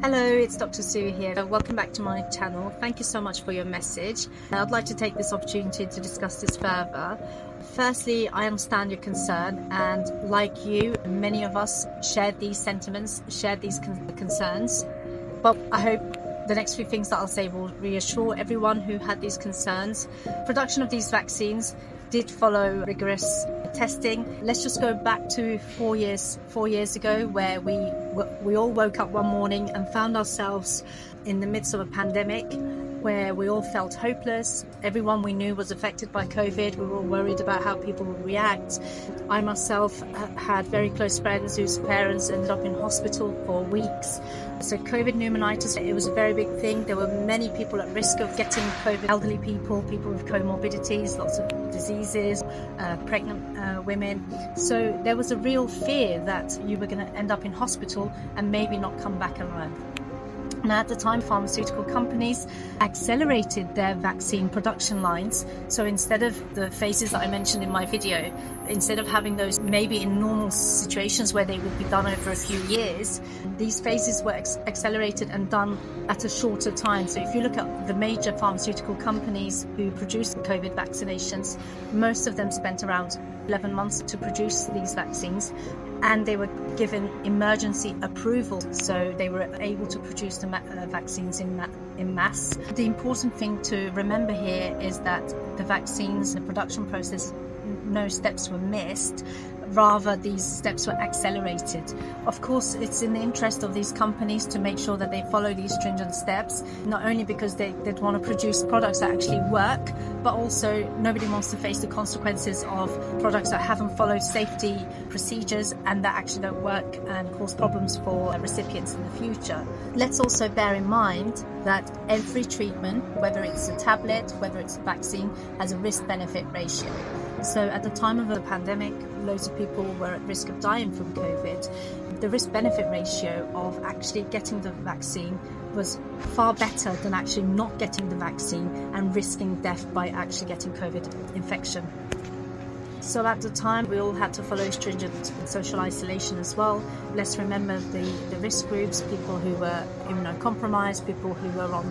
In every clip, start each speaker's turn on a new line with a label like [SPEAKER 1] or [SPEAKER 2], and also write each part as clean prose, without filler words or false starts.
[SPEAKER 1] Hello, it's Dr. Sue here. Welcome back to my channel. Thank you so much for your message. I'd like to take this opportunity to discuss this further. Firstly, I understand your concern, and like you, many of us shared these sentiments, shared these concerns. But I hope the next few things that I'll say will reassure everyone who had these concerns. Production of these vaccines did follow rigorous testing. Let's just go back to 4 years ago, where we all woke up one morning and found ourselves in the midst of a pandemic where we all felt hopeless. Everyone we knew was affected by COVID. We were all worried about how people would react. I myself had very close friends whose parents ended up in hospital for weeks. So COVID pneumonitis, it was a very big thing. There were many people at risk of getting COVID, elderly people, people with comorbidities, lots of diseases, pregnant women. So there was a real fear that you were going to end up in hospital and maybe not come back alive. Now, at the time, pharmaceutical companies accelerated their vaccine production lines. So instead of the phases that I mentioned in my video, instead of having those maybe in normal situations where they would be done over a few years, these phases were accelerated and done at a shorter time. So if you look at the major pharmaceutical companies who produce COVID vaccinations, most of them spent around 11 months to produce these vaccines, and they were given emergency approval, so they were able to produce the vaccines in mass. The important thing to remember here is that the vaccines, the production process, no steps were missed. Rather, these steps were accelerated. Of course, it's in the interest of these companies to make sure that they follow these stringent steps, not only because they'd want to produce products that actually work, but also nobody wants to face the consequences of products that haven't followed safety procedures and that actually don't work and cause problems for recipients in the future. Let's also bear in mind that every treatment, whether it's a tablet, whether it's a vaccine, has a risk-benefit ratio. So at the time of the pandemic, loads of people were at risk of dying from COVID. The risk-benefit ratio of actually getting the vaccine was far better than actually not getting the vaccine and risking death by actually getting COVID infection. So at the time, we all had to follow stringent social isolation as well. Let's remember the risk groups, people who were immunocompromised, people who were on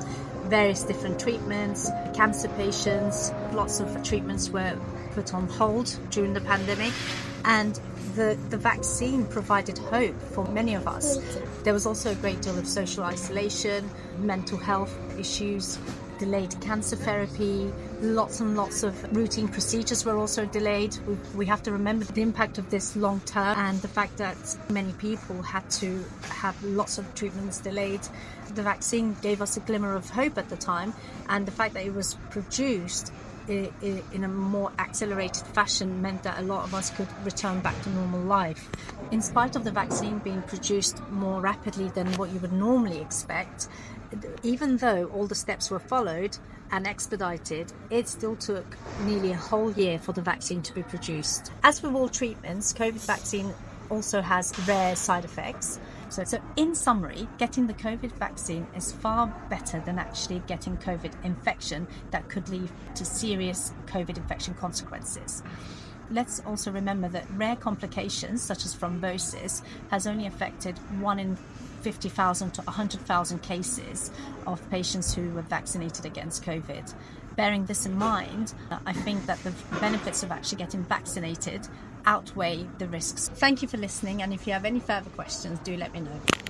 [SPEAKER 1] various different treatments, cancer patients. Lots of treatments were put on hold during the pandemic, and the vaccine provided hope for many of us. There was also a great deal of social isolation, mental health issues, delayed cancer therapy, lots and lots of routine procedures were also delayed. We have to remember the impact of this long term and the fact that many people had to have lots of treatments delayed. The vaccine gave us a glimmer of hope at the time, and the fact that it was produced in a more accelerated fashion meant that a lot of us could return back to normal life. In spite of the vaccine being produced more rapidly than what you would normally expect, even though all the steps were followed and expedited, it still took nearly a whole year for the vaccine to be produced. As with all treatments, COVID vaccine also has rare side effects. So in summary, getting the COVID vaccine is far better than actually getting COVID infection that could lead to serious COVID infection consequences. Let's also remember that rare complications such as thrombosis has only affected 1 in 50,000 to 100,000 cases of patients who were vaccinated against COVID. Bearing this in mind, I think that the benefits of actually getting vaccinated outweigh the risks. Thank you for listening, and if you have any further questions, do let me know.